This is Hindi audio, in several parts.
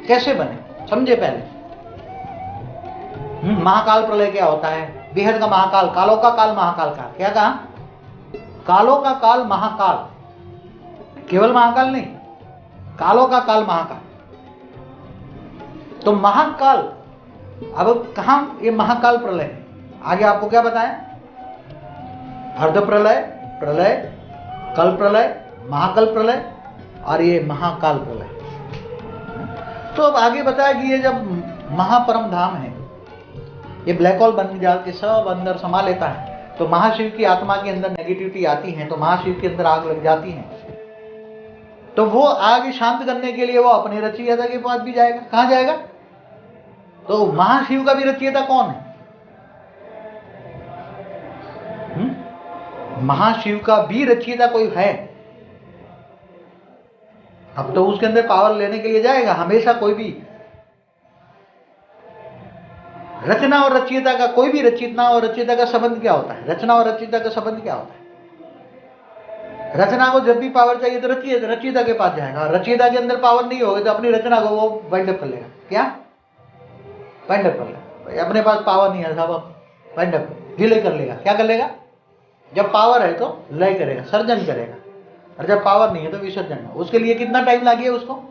कैसे बने, समझे पहले। महाकाल प्रलय क्या होता है, बेहद का महाकाल, कालों का काल महाकाल का, क्या कहा, कालों का काल महाकाल, केवल महाकाल नहीं, कालों का काल महाकाल। तो महाकाल, अब कहां ये महाकाल प्रलय है, आगे आपको क्या बताया, अर्ध प्रलय, प्रलय, कल प्रलय, महाकल प्रलय और ये महाकाल प्रलय। तो अब आगे बताया कि ये जब महापरम धाम है, ये ब्लैक होल बन जाके सब अंदर समा लेता है, तो महाशिव की आत्मा के अंदर नेगेटिविटी आती है, तो महाशिव के अंदर आग लग जाती है। तो वो आग शांत करने के लिए वो अपने रचयिता के पास भी जाएगा। कहां जाएगा, तो महाशिव का भी रचयिता कौन है, महाशिव का भी रचयिता कोई है। अब तो उसके अंदर पावर लेने के लिए जाएगा हमेशा। कोई भी रचना और रचयिता का, कोई भी रचयिता और रचयिता का संबंध क्या होता है, रचना और रचयिता का संबंध क्या होता है, रचना को जब भी पावर चाहिए तो रचयिता के पास जाएगा, रचयिता के अंदर पावर नहीं होगी तो अपनी रचना को वो वाइंड अप कर लेगा। क्या वाइंड अप कर लेगा, अपने पास पावर नहीं है साहब, वाइंड अप विलय कर लेगा। क्या कर लेगा, जब पावर है तो लय करेगा, सर्जन करेगा, और जब पावर नहीं है तो विसर्जन। उसके लिए कितना टाइम लगे उसको,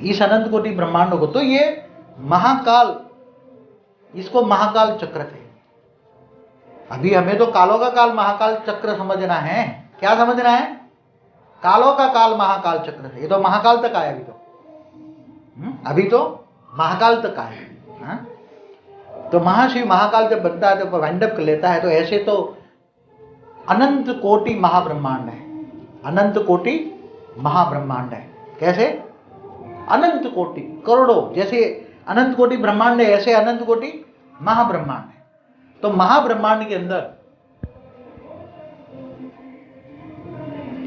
इस अनंत कोटि ब्रह्मांडों को। तो ये महाकाल, इसको महाकाल चक्र कहेंगे। अभी हमें तो कालों का काल महाकाल चक्र समझना है। क्या समझना है, कालों का काल महाकाल चक्र है। ये तो महाकाल तक आया अभी तो महाकाल तक आया। तो महाशिव महाकाल जब बनता है तो वाइंड अप कर लेता है। तो ऐसे तो अनंत कोटि महाब्रह्मांड है, अनंत कोटि महाब्रह्मांड है। कैसे, अनंत कोटि, करोड़ों, जैसे अनंत कोटि ब्रह्मांड है ऐसे अनंत कोटि महाब्रह्मांड है। तो महाब्रह्मांड के अंदर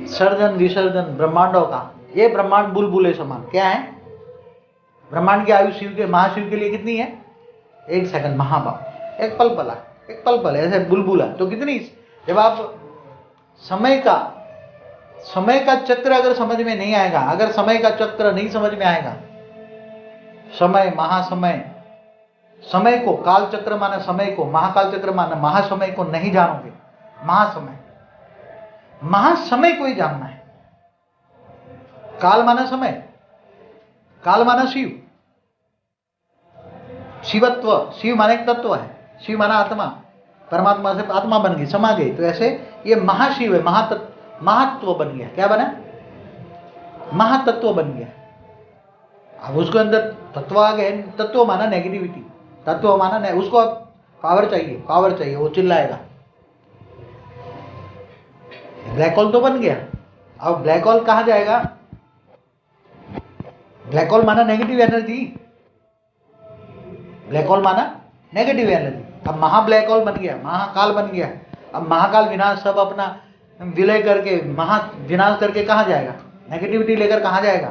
सर्जन विसर्जन ब्रह्मांडों का, ये ब्रह्मांड बुलबुले समान। क्या है, ब्रह्मांड की आयु शिव के, महाशिव के लिए कितनी है, 1 सेकंड, महाभाव, एक पल पला, एक पल पल, ऐसे बुलबुला। तो कितनी, जब आप समय का चक्र अगर समझ में नहीं आएगा, अगर समय का चक्र नहीं समझ में आएगा, समय महासमय, समय को काल चक्र माना समय को, महाकाल चक्र माना महासमय को नहीं जानोगे, महासमय, महासमय को ही जानना है। काल माना समय, काल माना शिव, शिवत्व, शिव माना एक तत्व है, शिव माना आत्मा, परमात्मा से आत्मा बन गई, समा गई। तो ऐसे ये महाशिव है, महात्व बन गया। क्या बना, महातत्व बन गया। अब उसके अंदर तत्व आ गए, तत्व माना नेगेटिविटी, तत्व माना उसको अब पावर चाहिए, पावर चाहिए, वो चिल्लाएगा। ब्लैक होल तो बन गया, अब ब्लैक होल कहां जाएगा, ब्लैक होल माना नेगेटिव एनर्जी, ब्लैक होल माना नेगेटिव एनर्जी। अब महा ब्लैक होल बन गया, महाकाल बन गया। अब महाकाल विनाश सब अपना विलय करके, महा विनाश करके कहां जाएगा, नेगेटिविटी लेकर कहां जाएगा,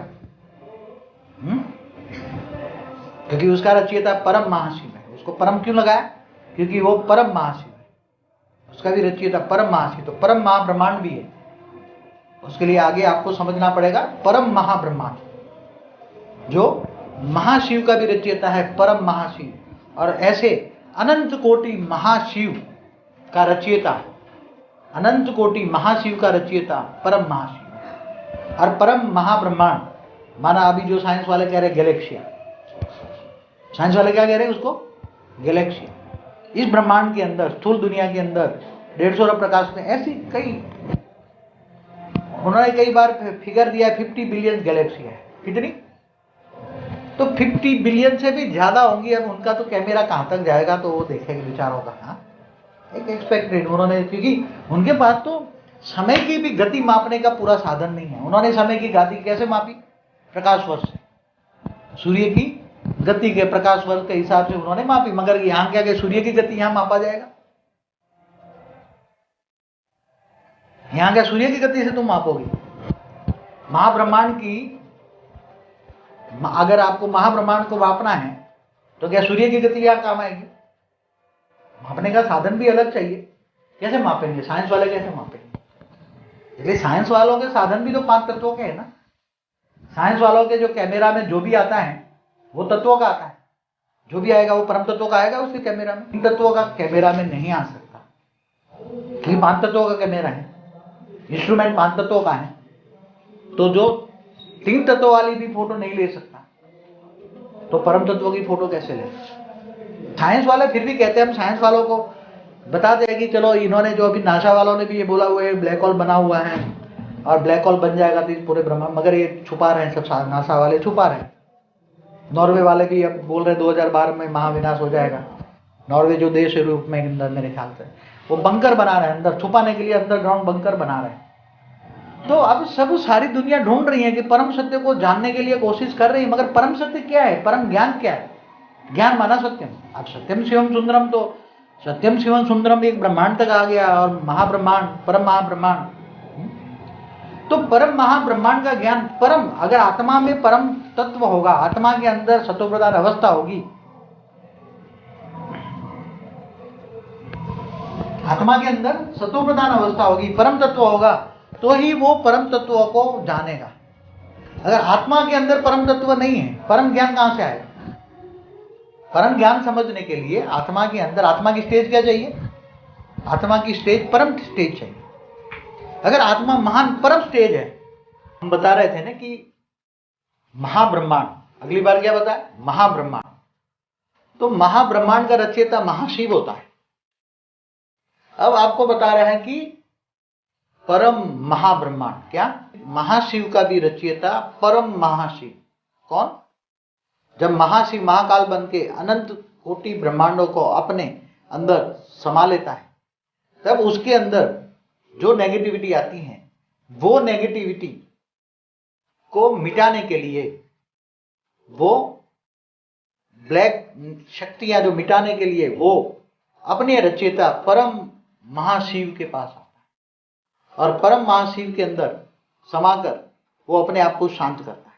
क्योंकि उसका रचयिता परम महाशिव है। उसको परम क्यों लगाया, क्योंकि वो परम महाशिव है, उसका भी रचयिता परम महाशिव। तो परम महाब्रह्मांड भी है, उसके लिए आगे आपको समझना पड़ेगा परम महाब्रह्मांड, जो महाशिव का भी रचयिता है, परम महाशिव। और ऐसे अनंत कोटि महाशिव का रचयिता, अनंत कोटि महाशिव का रचयिता परम महाशिव। और परम महाब्रह्मांड माना अभी जो साइंस वाले कह रहे हैं गैलेक्सिया, साइंस वाले क्या कह रहे हैं उसको, गैलेक्सिया। इस ब्रह्मांड के अंदर, स्थूल दुनिया के अंदर 150 अरब प्रकाश में ऐसी कई, उन्होंने कई बार फिगर दिया है 50 बिलियन गैलेक्सी है। कितनी, तो 50 बिलियन से भी ज्यादा होंगी। अब उनका तो कैमरा कहां तक जाएगा तो वो देखेंगे विचारों का। हाँ, एक एक्सपेक्टेड उन्होंने, क्योंकि उनके पास तो समय की भी गति मापने का पूरा साधन नहीं है। उन्होंने समय की गति कैसे मापी, प्रकाश वर्ष से, सूर्य की गति के प्रकाश वर्ष के हिसाब से उन्होंने मापी। मगर यहां क्या कि सूर्य की गति यहां मापा जाएगा, यहां क्या सूर्य की गति से तुम मापोगे। महाब्रह्मांड की, अगर आपको महाब्रह्मांड को मापना है तो क्या सूर्य की गति यहां काम आएगी, मापने का साधन भी अलग चाहिए। कैसे मापेंगे, साइंस वाले कैसे मापेंगे, इसलिए साइंस वालों के साधन भी तो 5 तत्वों के है ना। साइंस वालों के जो कैमरा में जो भी आता है वो तत्वों का आता है, जो भी आएगा वो परम तत्वों का आएगा उसके कैमरा में। इन तत्वों का कैमरा में नहीं आ सकता, क्योंकि 5 तत्वों का कैमरा है, इंस्ट्रूमेंट 5 तत्वों का है, तो जो 3 तत्वों वाली भी फोटो नहीं ले सकता, तो परम तत्वों की फोटो कैसे ले? साइंस वाले फिर भी कहते हैं, हम साइंस वालों को बताते हैं कि चलो इन्होंने जो अभी नासा वालों ने भी ये बोला हुआ है ब्लैक होल बना हुआ है और ब्लैक होल बन जाएगा तो इस पूरे ब्रह्मांड, मगर ये छुपा रहे हैं, सब नासा वाले छुपा रहे हैं। नॉर्वे वाले भी अब बोल रहे 2012 में महाविनाश हो जाएगा। नॉर्वे जो देश है रूप में अंदर, मेरे ख्याल से वो बंकर बना रहे हैं, अंदर छुपाने के लिए अंडरग्राउंड बंकर बना रहे हैं। तो अब सब सारी दुनिया ढूंढ रही है कि परम सत्य को जानने के लिए कोशिश कर रही है, मगर परम सत्य क्या है, परम ज्ञान क्या है? ज्ञान माना सत्यम। अब सत्यम शिवम सुंदरम, तो सत्यम शिवम सुंदरम एक ब्रह्मांड तक आ गया, और महाब्रह्मांड, परम महाब्रह्मांड, तो परम महाब्रह्मांड का ज्ञान। परम, अगर आत्मा में परम तत्व होगा, आत्मा के अंदर सतोप्रधान अवस्था होगी, आत्मा के अंदर सतोप्रधान अवस्था होगी, परम तत्व होगा, तो ही वो परम तत्व को जानेगा। अगर आत्मा के अंदर परम तत्व नहीं है, परम ज्ञान कहां से आएगा? परम ज्ञान समझने के लिए आत्मा के अंदर, आत्मा की स्टेज क्या चाहिए? आत्मा की स्टेज परम स्टेज चाहिए। अगर आत्मा महान परम स्टेज है, हम बता रहे थे ना कि महाब्रह्मांड, अगली बार क्या बताया? महाब्रह्मांड। तो महाब्रह्मांड का रचयिता महाशिव होता है। अब आपको बता रहे हैं कि परम महाब्रह्मांड क्या? महाशिव का भी रचयिता परम महाशिव कौन? जब महाशिव महाकाल बन के अनंत कोटि ब्रह्मांडों को अपने अंदर समा लेता है, तब उसके अंदर जो नेगेटिविटी आती है, वो नेगेटिविटी को मिटाने के लिए, वो ब्लैक शक्तियां जो मिटाने के लिए, वो अपने रचयिता परम महाशिव के पास आता है, और परम महाशिव के अंदर समाकर वो अपने आप को शांत करता है।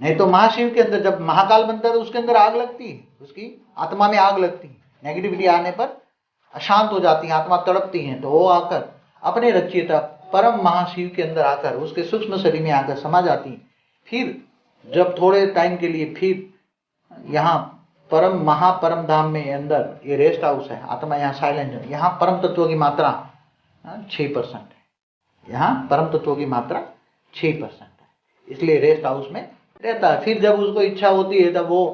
नहीं तो महाशिव के अंदर जब महाकाल बनता है तो उसके अंदर आग लगती है, उसकी आत्मा में आग लगती है, नेगेटिविटी आने पर अशांत हो जाती है, आत्मा तड़पती है, तो वो आकर अपने रचयिता परम महाशिव के अंदर आकर उसके सूक्ष्म शरीर में आकर समा जाती है। फिर जब थोड़े टाइम के लिए फिर यहाँ परम महापरम धाम में अंदर ये रेस्ट हाउस है, आत्मा यहाँ साइलेंट है, यहाँ परम तत्वों की मात्रा 6% है, यहाँ परम तत्वों की मात्रा 6% है, इसलिए रेस्ट हाउस में रहता है। फिर जब उसको इच्छा होती है तब वो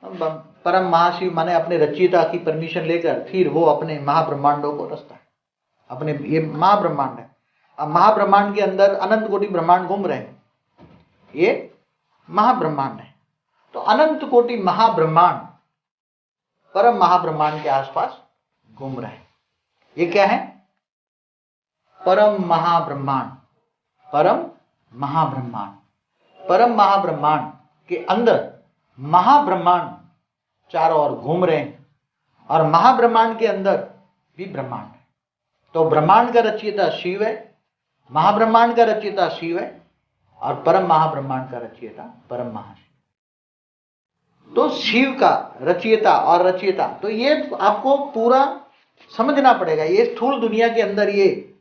परम महाशिव माने अपने रचयिता की परमिशन लेकर फिर वो अपने महाब्रह्मांडों को रचता है। अपने ये महाब्रह्मांड है, अब महाब्रह्मांड के अंदर अनंत कोटि ब्रह्मांड घूम रहे हैं, ये महाब्रह्मांड है। तो अनंत कोटि महाब्रह्मांड परम महाब्रह्मांड के आसपास घूम रहे हैं। ये क्या है? परम महाब्रह्मांड। परम महाब्रह्मांड, परम महाब्रह्मांड के अंदर महाब्रह्मांड चारों ओर घूम रहे हैं, और महाब्रह्मांड के अंदर भी ब्रह्मांड है। तो ब्रह्मांड का रचयिता शिव है, महाब्रह्मांड का रचयिता शिव है, और परम महाब्रह्मांड का रचयिता परम महाशिव। तो शिव का रचयिता और रचयिता, तो ये आपको पूरा समझना पड़ेगा। ये स्थूल दुनिया के अंदर, ये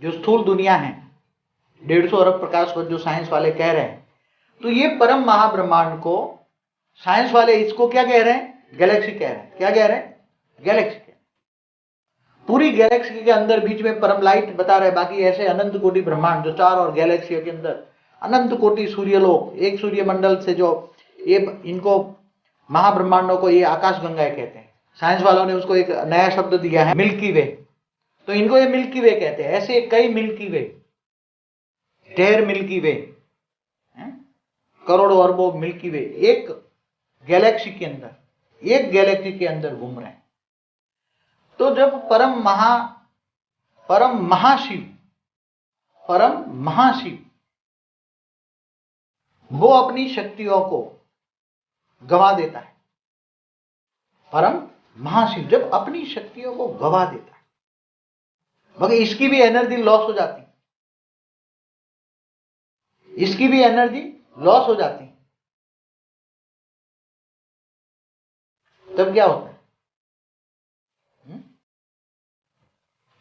जो स्थूल दुनिया है 150 अरब प्रकाश वर्ष जो साइंस वाले कह रहे हैं, तो ये परम महाब्रह्मांड को साइंस वाले इसको क्या कह रहे हैं? गैलेक्सी कह रहे हैं। क्या कह रहे हैं? गैलेक्सी कह रहे हैं। पूरी गैलेक्सी के अंदर बीच में परम लाइट बता रहे हैं, बाकी ऐसे अनंत कोटि ब्रह्मांड जो चार और गैलेक्सियों के अंदर अनंत कोटि सूर्यलोक, एक सूर्यमंडल से जो ये इनको महाब्रह्मांडों को ये आकाश गंगाएं कहते हैं। साइंस वालों ने उसको एक नया शब्द दिया है मिल्की वे, तो इनको ये मिल्की वे कहते हैं। ऐसे कई मिल्की वे, ढेर मिल्की वे, करोड़ों अरबों मिल्की वे एक गैलेक्सी के अंदर, एक गैलेक्सी के अंदर घूम रहे हैं। तो जब परम महाशिव वो अपनी शक्तियों को गवा देता है, परम महाशिव जब अपनी शक्तियों को गवा देता है, मगर इसकी भी एनर्जी लॉस हो जाती है, इसकी भी एनर्जी लॉस हो जाती है, तब क्या होता है?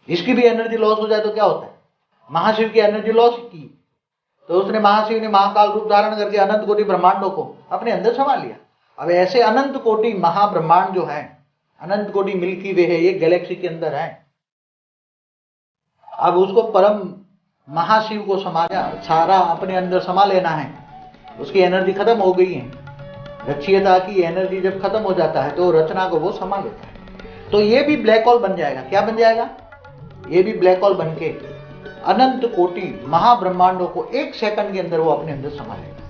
इसकी भी एनर्जी लॉस हो जाए तो क्या होता है? महाशिव की एनर्जी लॉस की तो उसने महाशिव ने महाकाल रूप धारण करके अनंत कोटि ब्रह्मांडों को अपने अंदर समा लिया। अब ऐसे अनंत कोटि महाब्रह्मांड जो है, अनंत कोटि मिल्की वे है, ये गैलेक्सी के अंदर है। अब उसको परम महाशिव को सारा अपने अंदर समा लेना है। उसकी एनर्जी खत्म हो गई है। रचयिता की एनर्जी जब खत्म हो जाता है तो रचना को वो समा लेता है। तो ये भी ब्लैक होल बन जाएगा। क्या बन जाएगा? ये भी ब्लैक होल बन के अनंत कोटि महाब्रह्मांडों को 1 सेकंड के अंदर वो अपने अंदर समा लेगा।